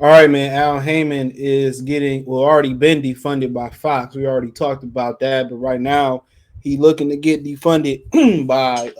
All right, man. Al Heyman is already been defunded by Fox. We already talked about that, but right now he looking to get defunded by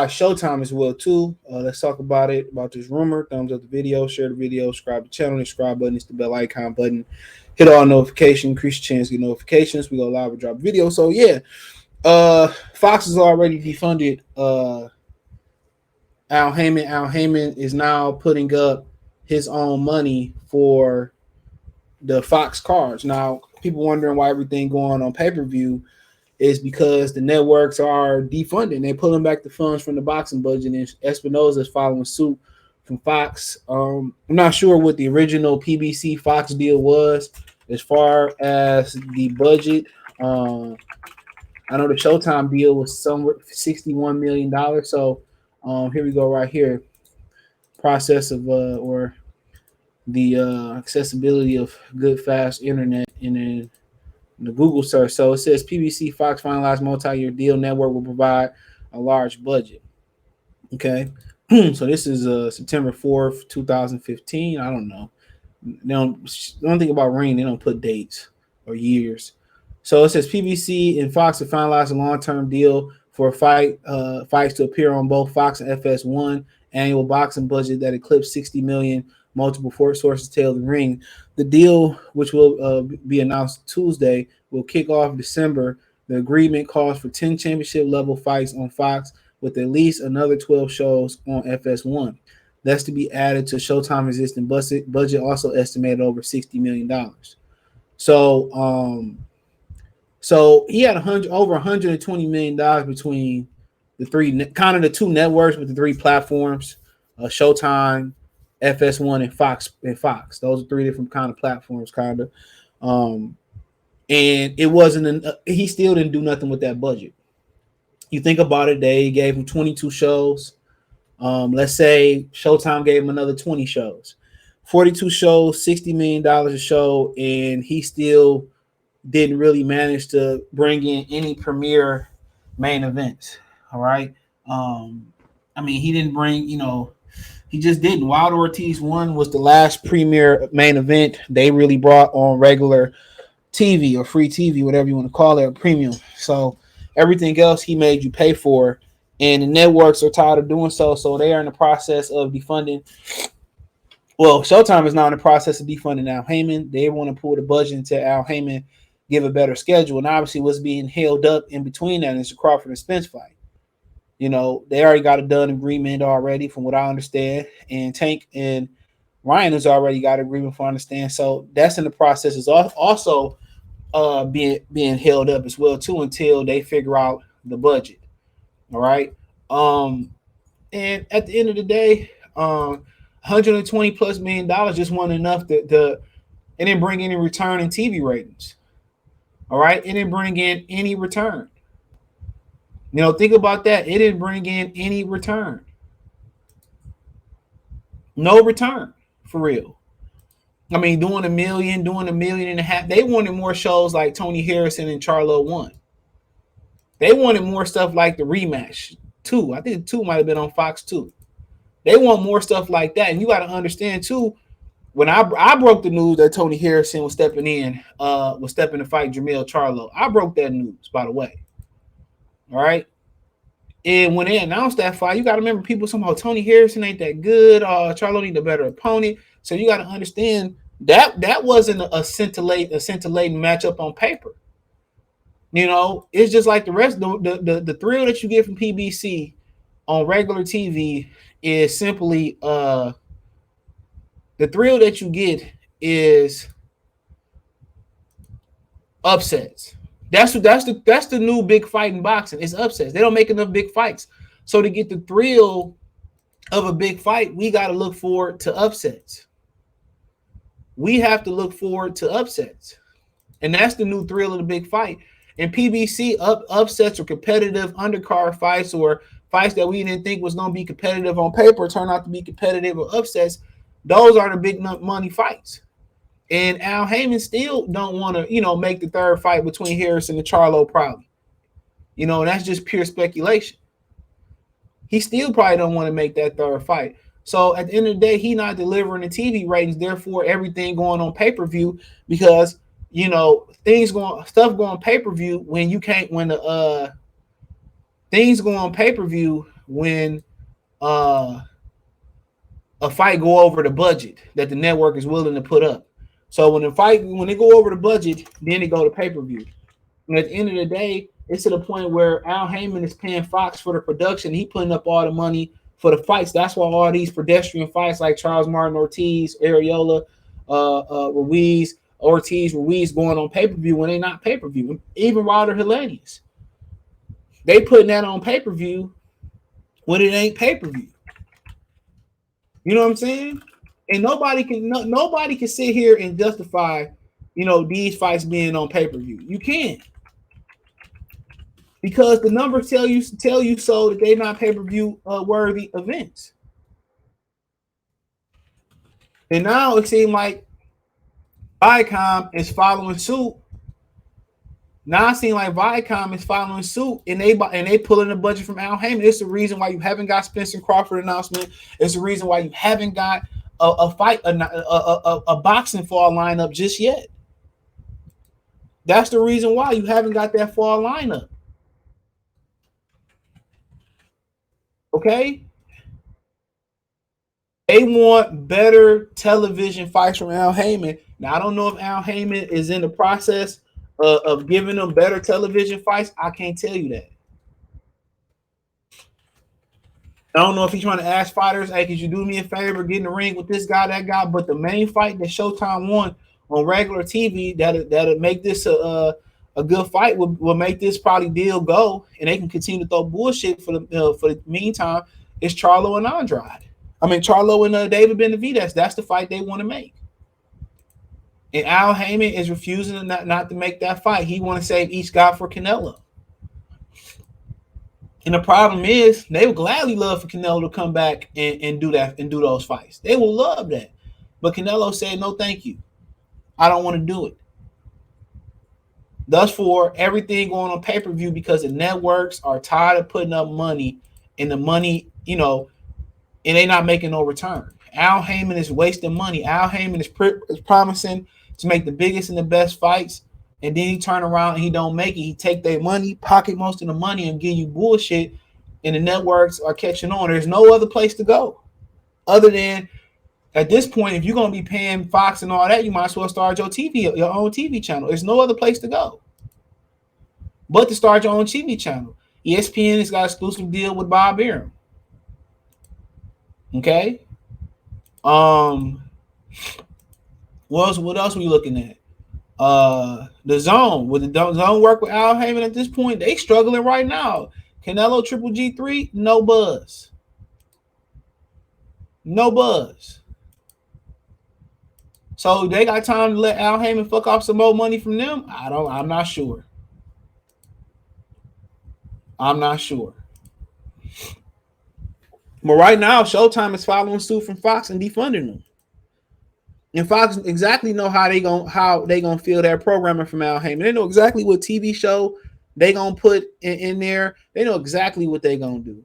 Showtime as well too. Let's talk about it, about this rumor. Thumbs up the video, share the video, subscribe to the channel. The subscribe button is the bell icon button. Hit all notifications, increase your chance to get notifications. We go live and drop a video. So yeah, Fox has already defunded Al Heyman. Al Heyman is now putting up his own money for the Fox cards. Now, people wondering why everything going on pay-per-view is because the networks are defunding. They're pulling back the funds from the boxing budget, and Espinoza is following suit from Fox. I'm not sure what the original PBC Fox deal was as far as the budget. I know the Showtime deal was somewhere $61 million. So here we go right here. Process of or the accessibility of good, fast internet in the Google search. So it says PBC Fox finalized multi-year deal. Network will provide a large budget. Okay. So this is September 4th, 2015. I don't know. They don't think about ring. They don't put dates or years. So it says PBC and Fox have finalized a long-term deal for fights to appear on both Fox and FS1. Annual boxing budget that eclipsed $60 million. Multiple sources tell the ring. The deal, which will be announced Tuesday, will kick off December. The agreement calls for 10 championship-level fights on Fox with at least another 12 shows on FS1. That's to be added to Showtime existing budget, also estimated over $60 million. So he had over $120 million between the three, kind of the two networks with the three platforms, Showtime, FS1, and Fox. Those are three different kind of platforms, kind of. And it wasn't. He still didn't do nothing with that budget. You think about it, they gave him 22 shows. Let's say Showtime gave him another 20 shows, 42 shows, $60 million a show, and he still didn't really manage to bring in any premier main events. All right. I mean, he didn't bring, he just didn't. Wilder Ortiz 1 was the last premier main event they really brought on regular TV or free TV, whatever you want to call it, or premium. So everything else he made you pay for, and the networks are tired of doing so. So they are in the process of defunding. Well, Showtime is now in the process of defunding Al Heyman. They want to pull the budget into Al Heyman, give a better schedule. And obviously what's being held up in between that is the Crawford and Spence fight. They already got a done agreement already, from what I understand. And Tank and Ryan has already got agreement, for I understand. So that's in the process. Is also being held up as well too, until they figure out the budget. All right. And at the end of the day, $120+ million just wasn't enough to it didn't bring any return in TV ratings. All right. It didn't bring in any return. Think about that. It didn't bring in any return. No return, for real. I mean, doing $1 million, doing $1.5 million. They wanted more shows like Tony Harrison and Charlo 1. They wanted more stuff like the rematch 2. I think 2 might have been on Fox 2. They want more stuff like that. And you got to understand too, when I broke the news that Tony Harrison was stepping to fight Jermell Charlo, I broke that news, by the way. All right. And when they announced that fight, you got to remember, people somehow Tony Harrison ain't that good. Charlo need a better opponent. So you got to understand that wasn't a scintillating matchup on paper. It's just like the rest. The thrill that you get from PBC on regular TV is simply the thrill that you get is upsets. That's the new big fight in boxing. It's upsets. They don't make enough big fights. So to get the thrill of a big fight, we got to look forward to upsets. We have to look forward to upsets. And that's the new thrill of the big fight. And PBC upsets or competitive undercard fights, or fights that we didn't think was going to be competitive on paper turn out to be competitive or upsets. Those are the big money fights. And Al Heyman still don't want to, make the third fight between Harrison and Charlo probably. That's just pure speculation. He still probably don't want to make that third fight. So at the end of the day, he not delivering the TV ratings. Therefore, everything going on pay-per-view because stuff going pay-per-view when you can't when the things go on pay-per-view when a fight go over the budget that the network is willing to put up. So when they go over the budget, then they go to pay-per-view. And at the end of the day, it's to the point where Al Haymon is paying Fox for the production. He putting up all the money for the fights. That's why all these pedestrian fights like Charles Martin Ortiz, Areola, Ruiz going on pay-per-view when they not pay-per-view. Even Wilder Helenius. They putting that on pay-per-view when it ain't pay-per-view. You know what I'm saying? And nobody can sit here and justify, these fights being on pay-per-view. You can't. Because the numbers tell you so that they're not pay-per-view worthy events. And now it seems like Viacom is following suit. Now it seems like Viacom is following suit, and they pulling the budget from Al Haymon. It's the reason why you haven't got Spencer Crawford announcement. It's the reason why you haven't got a fight, a boxing fall lineup just yet. That's the reason why you haven't got that fall lineup. Okay? They want better television fights from Al Haymon. Now, I don't know if Al Haymon is in the process of giving them better television fights. I can't tell you that. I don't know if he's trying to ask fighters, hey, could you do me a favor, get in the ring with this guy, that guy? But the main fight that Showtime won on regular TV that'll make this a good fight will make this probably deal go, and they can continue to throw bullshit for the meantime. Is Charlo and Andrade. Charlo and David Benavidez. That's the fight they want to make. And Al Haymon is refusing not to make that fight. He want to save each guy for Canelo. And the problem is, they would gladly love for Canelo to come back and do that and do those fights. They will love that. But Canelo said, no, thank you. I don't want to do it. Thus, for everything going on pay-per-view because the networks are tired of putting up money, and the money, and they're not making no return. Al Haymon is wasting money. Al Haymon is promising to make the biggest and the best fights, and then he turn around and he don't make it. He take their money, pocket most of the money, and give you bullshit, and the networks are catching on. There's no other place to go other than, at this point, if you're going to be paying Fox and all that, you might as well start your own TV channel. There's no other place to go but to start your own TV channel. ESPN has got an exclusive deal with Bob Arum. Okay. What else are we looking at? The Zone. Would the Zone work with Al Haymon at this point? They struggling right now. Canelo Triple G3, no buzz. No buzz. So they got time to let Al Haymon fuck off some more money from them? I'm not sure. I'm not sure. But right now, Showtime is following suit from Fox and defunding them. And Fox exactly know how they gonna feel their programming from Al Haymon. They know exactly what TV show they gonna put in there. They know exactly what they gonna do.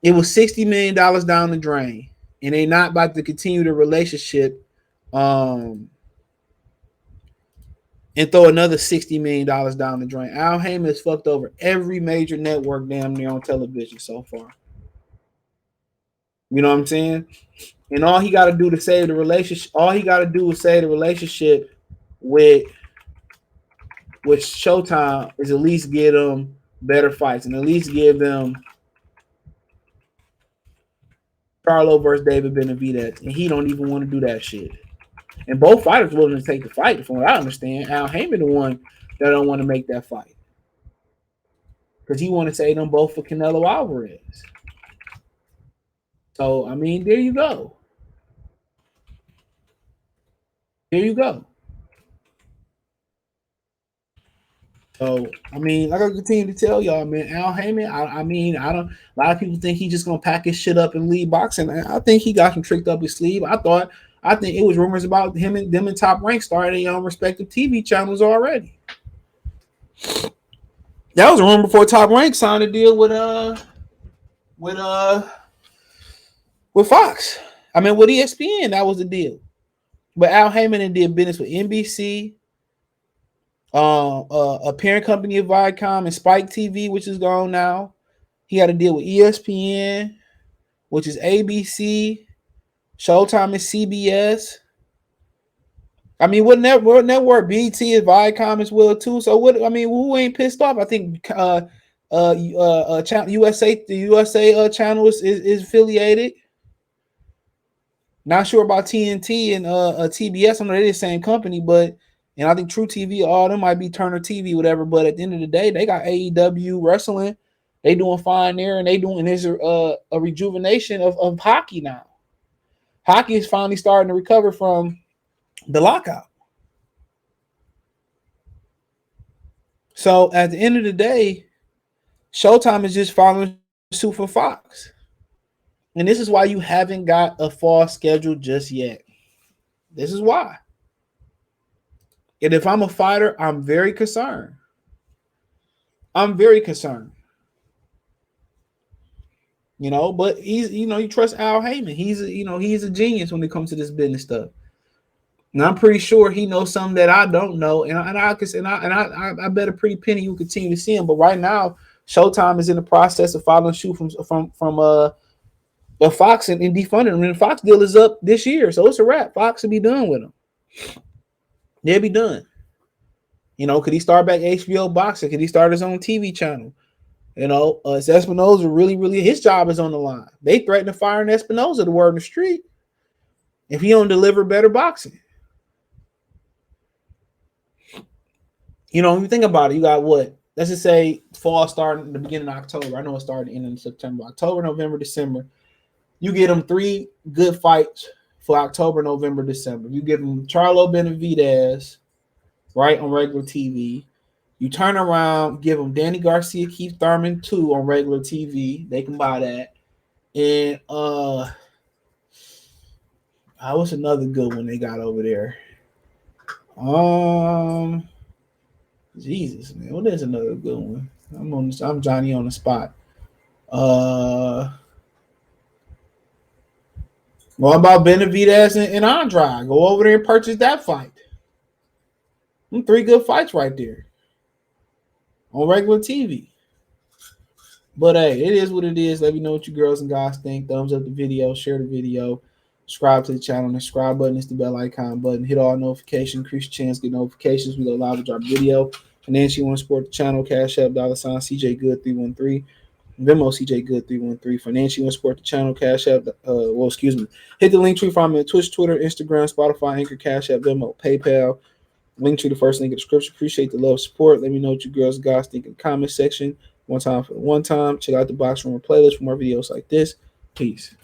It was $60 million down the drain, and they not about to continue the relationship and throw another $60 million down the drain. Al Haymon has fucked over every major network damn near on television so far. You know what I'm saying? And all he got to do to save the relationship, with Showtime is at least give them better fights and at least give them Charlo versus David Benavidez. And he don't even want to do that shit. And both fighters willing to take the fight, from what I understand. Al Haymon the one that don't want to make that fight. Because he want to save them both for Canelo Alvarez. So, there you go. There you go. So, like I continue to tell y'all, man, Al Haymon, a lot of people think he's just going to pack his shit up and leave boxing. I think he got some tricked up his sleeve. I think it was rumors about them and Top Rank starting their own respective TV channels already. That was a rumor before Top Rank signed a deal with with Fox. I mean, with ESPN, that was the deal. But Al Haymon did business with NBC, a parent company of Viacom, and Spike TV, which is gone now. He had a deal with ESPN, which is ABC, Showtime is CBS. I mean, what network? BT is Viacom as well too. So what? I mean, who ain't pissed off? I think USA, the USA channel is affiliated. Not sure about TNT and TBS. I know they're the same company, but and I think True TV, all them might be Turner TV, whatever. But at the end of the day, they got AEW wrestling. They doing fine there, and there's a rejuvenation of hockey now. Hockey is finally starting to recover from the lockout. So at the end of the day, Showtime is just following suit for Fox. And this is why you haven't got a fall schedule just yet. This is why. And if I'm a fighter, I'm very concerned. I'm very concerned. You know, but he's, you know, you trust Al Haymon. He's a genius when it comes to this business stuff. And I'm pretty sure he knows something that I don't know. And I bet a pretty penny you continue to see him. But right now, Showtime is in the process of following suit from Fox and defunding him. And the Fox deal is up this year, so it's a wrap. Fox will be done with him. They'll be done. You know, could he start back HBO boxing? Could he start his own TV channel? You know, Espinoza really his job is on the line. They threatened to fire Espinoza, the word in the street, if he don't deliver better boxing. You know, when you think about it, you got what? Let's just say fall starting in the beginning of October. I know it started in September, October, November, December. You get them 3 good fights for October, November, December. You give them Charlo Benavidez, right, on regular TV. You turn around, give them Danny Garcia, Keith Thurman 2 on regular TV. They can buy that. And what's another good one they got over there? Jesus, man. What is another good one? I'm Johnny on the spot. What about Benavidez and Andrade? Go over there and purchase that fight. 3 good fights right there on regular TV. But hey, it is what it is. Let me know what you girls and guys think. Thumbs up the video, share the video, subscribe to the channel. The subscribe button is the bell icon button. Hit all notifications, increase your chance to get notifications. We go live to drop video. Financially, you want to support the channel, Cash App, $ CJ Good 313. Venmo CJ Good 313. Financially, you want to support the channel, Cash App. Hit the link tree from me on Twitch, Twitter, Instagram, Spotify, Anchor, Cash App, Venmo, PayPal. Link to the first link in the description. Appreciate the love, support. Let me know what you girls and guys think in the comment section. One time for the one time. Check out the Box Room playlist for more videos like this. Peace.